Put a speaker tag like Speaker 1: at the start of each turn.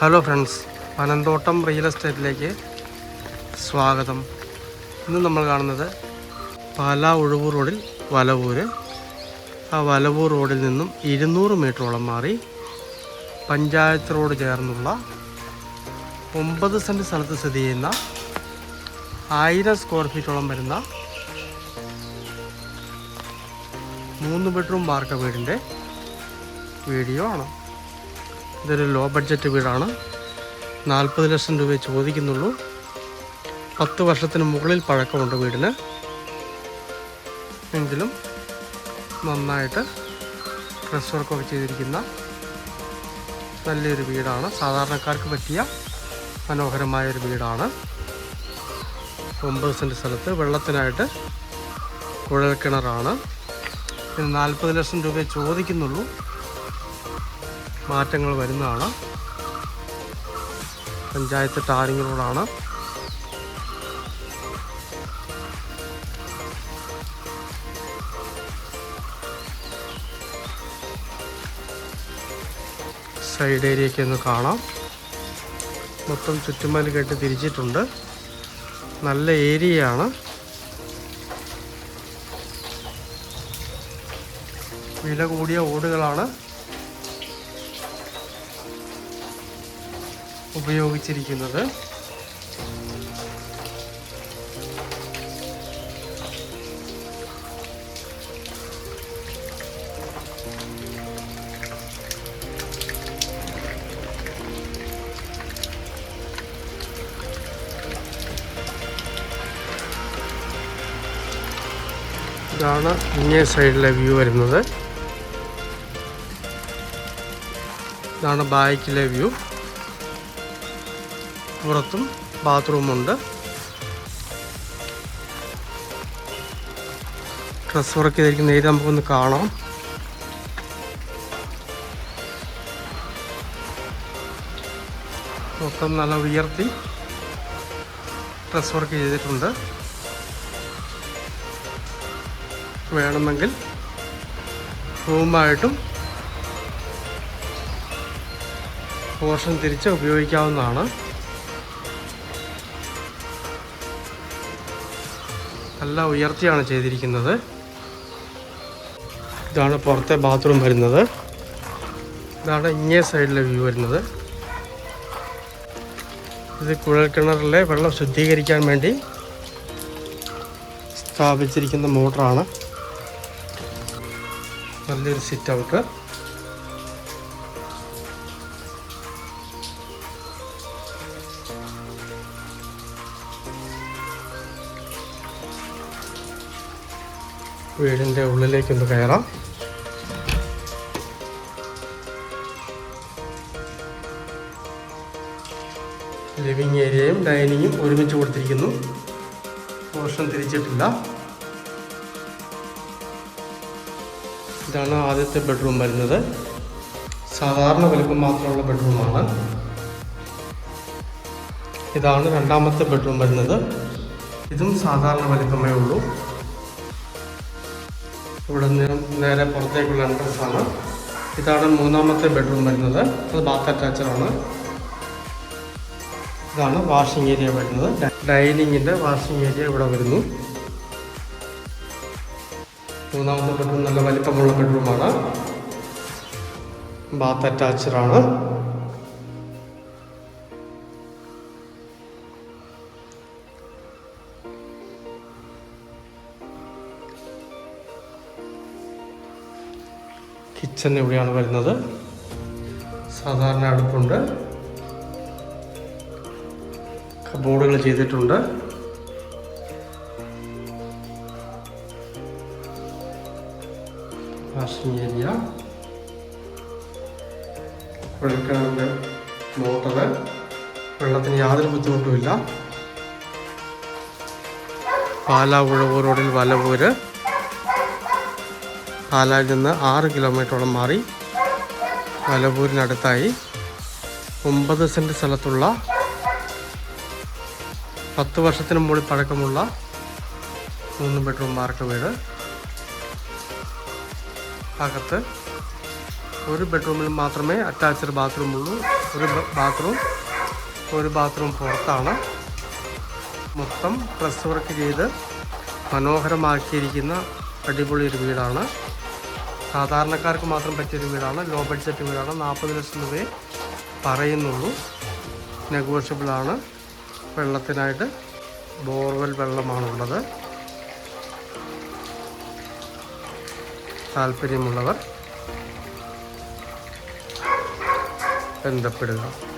Speaker 1: Hello friends, Panamthottam real എസ്റ്റേറ്റിലേക്ക് സ്വാഗതം. ഇന്ന് നമ്മൾ കാണുന്നത് പാലാ ഉഴവൂർ റോഡിൽ വലവൂര്. ആ വലവൂർ റോഡിൽ നിന്നും 200 മീറ്ററോളം മാറി പഞ്ചായത്ത് റോഡ് ചേർന്നുള്ള 9 സെൻറ്റ് സ്ഥലത്ത് സ്ഥിതി ചെയ്യുന്ന 1000 സ്ക്വയർ ഫീറ്റോളം വരുന്ന 3 ബെഡ്റൂം വാർക്ക വീടിൻ്റെ വീഡിയോ ആണ്. ഇതൊരു ലോ ബഡ്ജറ്റ് വീടാണ്. 40 ലക്ഷം രൂപയെ ചോദിക്കുന്നുള്ളൂ. 10 വർഷത്തിന് മുകളിൽ പഴക്കമുണ്ട് വീടിന്. എങ്കിലും നന്നായിട്ട് ഡ്രസ് വർക്കൊക്കെ ചെയ്തിരിക്കുന്ന നല്ലൊരു വീടാണ്. സാധാരണക്കാർക്ക് പറ്റിയ മനോഹരമായൊരു വീടാണ്. 9 സെൻറ്റ് സ്ഥലത്ത് വെള്ളത്തിനായിട്ട് കുഴൽ കിണറാണ്. 40 ലക്ഷം രൂപയെ ചോദിക്കുന്നുള്ളൂ. മാറ്റങ്ങൾ വരുന്നതാണ്. പഞ്ചായത്ത് ടാറിംഗ് റോഡാണ്. സൈഡ് ഏരിയയ്ക്ക് ഒന്ന് കാണാം. മൊത്തം ചുറ്റുമതിൽ കെട്ടി തിരിച്ചിട്ടുണ്ട്. നല്ല ഏരിയയാണ്. വില കൂടിയ ഓടുകളാണ് ഉപയോഗിച്ചിരിക്കുന്നത്. ഇതാണ് ഇങ്ങേ സൈഡിലെ വ്യൂ വരുന്നത്. ഇതാണ് ബാക്കിലെ വ്യൂ. പുറത്തും ബാത്റൂമുണ്ട്. ഡ്രസ് വർക്ക് ചെയ്തിരിക്കുന്ന ഏരിയ നമുക്കൊന്ന് കാണാം. മൊത്തം നല്ല ഉയർത്തി ഡ്രസ് വർക്ക് ചെയ്തിട്ടുണ്ട്. വേണമെങ്കിൽ റൂമായിട്ടും പോർഷൻ തിരിച്ച് ഉപയോഗിക്കാവുന്നതാണ്. നല്ല ഉയർത്തിയാണ് ചെയ്തിരിക്കുന്നത്. ഇതാണ് പുറത്തെ ബാത്റൂം വരുന്നത്. ഇതാണ് ഇങ്ങേ സൈഡിലെ വ്യൂ വരുന്നത്. ഇത് കുഴൽ കിണറിലെ വെള്ളം ശുദ്ധീകരിക്കാൻ വേണ്ടി സ്ഥാപിച്ചിരിക്കുന്ന മോട്ടറാണ്. നല്ലൊരു സിറ്റ് ഔട്ട്. വീടിൻ്റെ ഉള്ളിലേക്കൊന്ന് കയറാം. ലിവിങ് ഏരിയയും ഡൈനിങ്ങും ഒരുമിച്ച് കൊടുത്തിരിക്കുന്നു. പോർഷൻ തിരിച്ചിട്ടില്ല. ഇതാണ് ആദ്യത്തെ ബെഡ്റൂം വരുന്നത്. സാധാരണ വലിപ്പം മാത്രമുള്ള ബെഡ്റൂമാണ്. ഇതാണ് രണ്ടാമത്തെ ബെഡ്റൂം വരുന്നത്. ഇതും സാധാരണ വലിപ്പമേ ഉള്ളൂ. ഇവിടെ നിന്ന് നേരെ പുറത്തേക്കുള്ള എൻട്രൻസ് ആണ്. ഇതാണ് മൂന്നാമത്തെ ബെഡ്റൂം വരുന്നത്. അത് ബാത്ത് അറ്റാച്ചഡാണ്. ഇതാണ് വാഷിംഗ് ഏരിയ വരുന്നത്. ഡൈനിങ്ങിൻ്റെ വാഷിംഗ് ഏരിയ ഇവിടെ വരുന്നു. മൂന്നാമത്തെ ബെഡ്റൂം നല്ല വലിപ്പമുള്ള ബെഡ്റൂമാണ്. ബാത്ത് അറ്റാച്ചഡാണ്. കിച്ചൺ ഇവിടെയാണ് വരുന്നത്. സാധാരണ അടുപ്പുണ്ട്. കബോർഡുകൾ ചെയ്തിട്ടുണ്ട്. വാഷിംഗ് ഏരിയ, കുഴൽക്കിണറിൻ്റെ മോട്ടറ്. വെള്ളത്തിന് യാതൊരു ബുദ്ധിമുട്ടുമില്ല. പാലാ ഉഴവൂർ റോഡിൽ വലവൂര്. പാലായിൽ നിന്ന് 6 കിലോമീറ്ററോളം മാറി വലവൂരിനടുത്തായി 9 സെൻറ്റ് സ്ഥലത്തുള്ള 10 വർഷത്തിന് മുകളിൽ പഴക്കമുള്ള 3 ബെഡ്റൂം വാർക്ക വീട്. അകത്ത് ഒരു ബെഡ്റൂമിൽ മാത്രമേ അറ്റാച്ച്ഡ് ബാത്റൂം ഉള്ളൂ. ഒരു ബാത്റൂം പുറത്താണ്. മൊത്തം പ്രസ് വർക്ക് ചെയ്ത് മനോഹരമാക്കിയിരിക്കുന്ന അടിപൊളി ഒരു വീടാണ്. സാധാരണക്കാർക്ക് മാത്രം പറ്റിയൊരു വീടാണ്. ലോ ബഡ്ജറ്റ് വീടാണ്. 40 ലക്ഷം രൂപയെ പറയുന്നുള്ളൂ. നെഗോഷ്യബിളാണ്. വെള്ളത്തിനായിട്ട് ബോർവെൽ വെള്ളമാണുള്ളത്. താല്പര്യമുള്ളവർ ബന്ധപ്പെടുക.